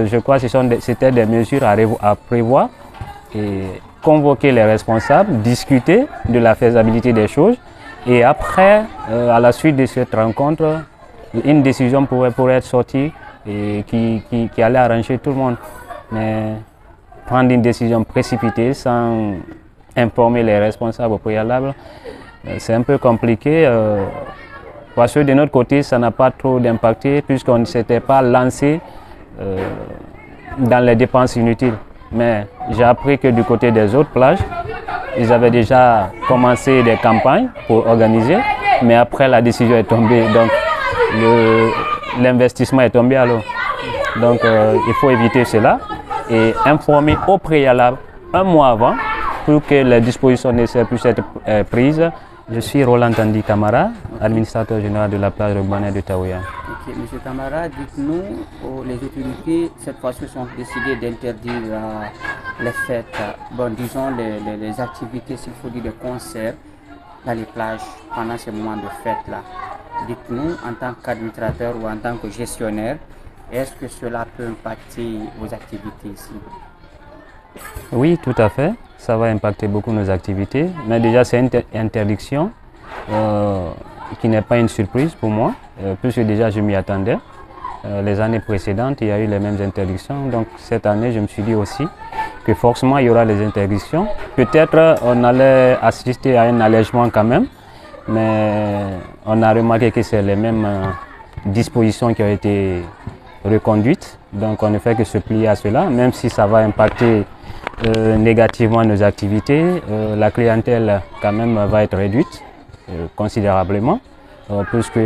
Je crois que c'était des mesures à prévoir et convoquer les responsables, discuter de la faisabilité des choses et après, à la suite de cette rencontre, une décision pourrait être sortie et qui allait arranger tout le monde. Mais prendre une décision précipitée sans informer les responsables au préalable, c'est un peu compliqué parce que de notre côté, ça n'a pas trop d'impacté puisqu'on ne s'était pas lancé dans les dépenses inutiles. Mais j'ai appris que du côté des autres plages, ils avaient déjà commencé des campagnes pour organiser, mais après la décision est tombée, donc l'investissement est tombé à l'eau. Donc il faut éviter cela et informer au préalable un mois avant pour que les dispositions nécessaires puissent être prises. Je suis Roland Tandy Camara, administrateur général de la plage de Gbané de Taouya. Ok, Monsieur Camara, dites-nous, les autorités cette fois-ci sont décidées d'interdire les fêtes, bon, disons les activités, s'il faut dire des concerts dans les plages pendant ces moments de fête-là. Dites-nous, en tant qu'administrateur ou en tant que gestionnaire, est-ce que cela peut impacter vos activités ici? Oui, tout à fait. Ça va impacter beaucoup nos activités. Mais déjà, c'est une interdiction qui n'est pas une surprise pour moi, puisque déjà je m'y attendais. Les années précédentes, il y a eu les mêmes interdictions. Donc cette année, je me suis dit aussi que forcément, il y aura les interdictions. Peut-être on allait assister à un allègement quand même, mais on a remarqué que c'est les mêmes dispositions qui ont été reconduites. Donc on ne fait que se plier à cela, même si ça va impacter négativement nos activités. La clientèle quand même va être réduite considérablement, puisque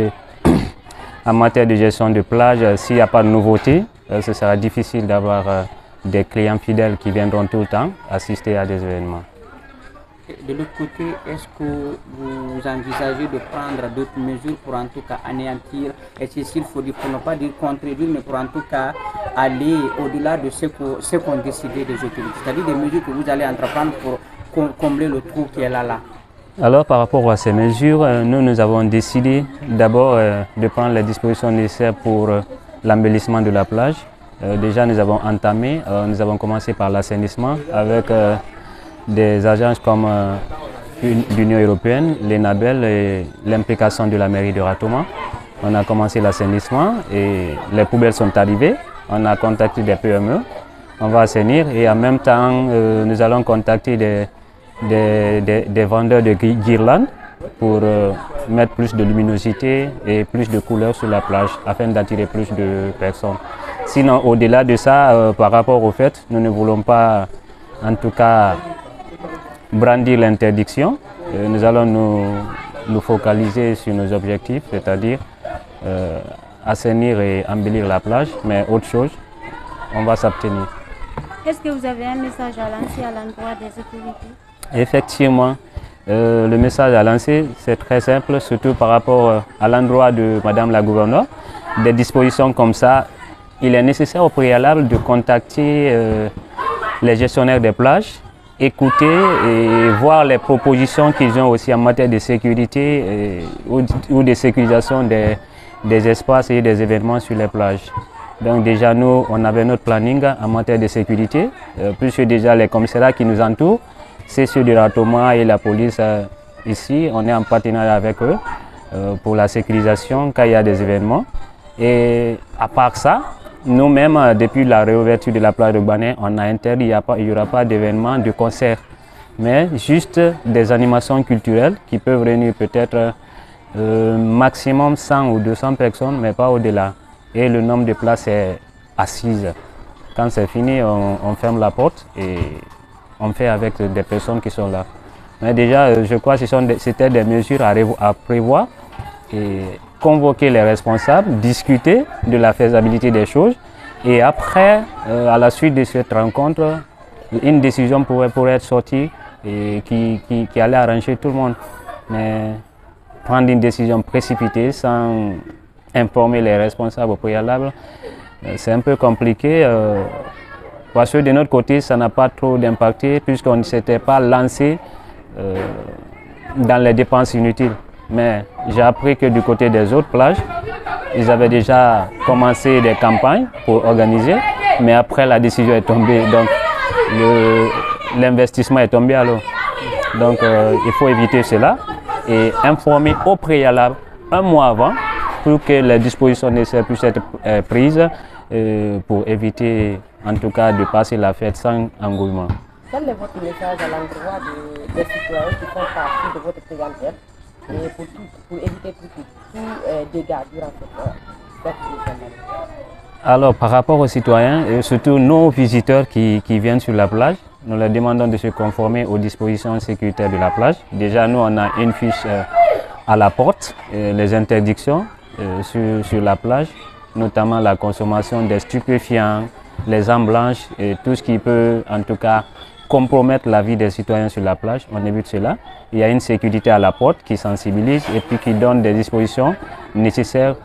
en matière de gestion de plage, s'il n'y a pas de nouveauté, ce sera difficile d'avoir des clients fidèles qui viendront tout le temps assister à des événements. De l'autre côté, est-ce que vous envisagez de prendre d'autres mesures pour en tout cas anéantir, et s'il faut dire, pour ne pas dire contredire, mais pour en tout cas aller au-delà de ce qu'ont décidé les autorités, c'est-à-dire des mesures que vous allez entreprendre pour combler le trou qui est là. Alors par rapport à ces mesures, nous avons décidé d'abord de prendre les dispositions nécessaires pour l'embellissement de la plage. Déjà nous avons entamé, nous avons commencé par l'assainissement avec des agences comme l'Union européenne, l'ENABEL et l'implication de la mairie de Ratoma. On a commencé l'assainissement et les poubelles sont arrivées. On a contacté des PME, on va assainir et en même temps nous allons contacter des vendeurs de guirlandes pour mettre plus de luminosité et plus de couleurs sur la plage afin d'attirer plus de personnes. Sinon, au-delà de ça, par rapport au fait, nous ne voulons pas en tout cas brandir l'interdiction. Nous allons nous focaliser sur nos objectifs, c'est-à-dire assainir et embellir la plage, mais autre chose, on va s'abstenir. Est-ce que vous avez un message à lancer à l'endroit des autorités? Effectivement, le message à lancer, c'est très simple, surtout par rapport à l'endroit de Madame la gouverneure. Des dispositions comme ça, il est nécessaire au préalable de contacter les gestionnaires des plages, écouter et voir les propositions qu'ils ont aussi en matière de sécurité ou de sécurisation des espaces et des événements sur les plages. Donc déjà nous, on avait notre planning en matière de sécurité, puisque déjà les commissariats qui nous entourent, c'est ceux de Ratoma et la police ici, on est en partenariat avec eux pour la sécurisation quand il y a des événements. Et à part ça, nous-mêmes, depuis la réouverture de la plage de Gbané, on a interdit, il n'y aura pas d'événements, de concerts, mais juste des animations culturelles qui peuvent réunir peut-être maximum 100 ou 200 personnes, mais pas au-delà. Et le nombre de places est assise. Quand c'est fini, on ferme la porte et on fait avec des personnes qui sont là. Mais déjà, je crois que c'était des mesures à prévoir et convoquer les responsables, discuter de la faisabilité des choses et après, à la suite de cette rencontre, une décision pourrait être sortie et qui allait arranger tout le monde. Mais prendre une décision précipitée sans informer les responsables au préalable, c'est un peu compliqué parce que de notre côté, ça n'a pas trop d'impacté puisqu'on ne s'était pas lancé dans les dépenses inutiles. Mais j'ai appris que du côté des autres plages, ils avaient déjà commencé des campagnes pour organiser, mais après la décision est tombée, donc l'investissement est tombé à l'eau. Donc il faut éviter cela et informer au préalable un mois avant pour que les dispositions nécessaires puissent être prises pour éviter en tout cas de passer la fête sans engouement. Quel est votre message à l'endroit des citoyens qui font partie de votre clientèle et pour éviter tout dégâts durant cette fête? Alors par rapport aux citoyens et surtout nos visiteurs qui viennent sur la plage, nous leur demandons de se conformer aux dispositions sécuritaires de la plage. Déjà nous on a une fiche à la porte, les interdictions sur la plage, notamment la consommation des stupéfiants, les armes blanches et tout ce qui peut en tout cas compromettre la vie des citoyens sur la plage, on évite cela. Il y a une sécurité à la porte qui sensibilise et puis qui donne des dispositions nécessaires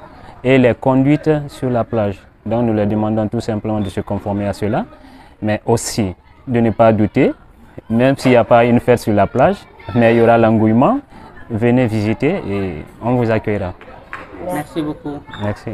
et les conduites sur la plage. Donc nous leur demandons tout simplement de se conformer à cela, mais aussi de ne pas douter, même s'il n'y a pas une fête sur la plage, mais il y aura l'engouement, venez visiter et on vous accueillera. Merci beaucoup. Merci.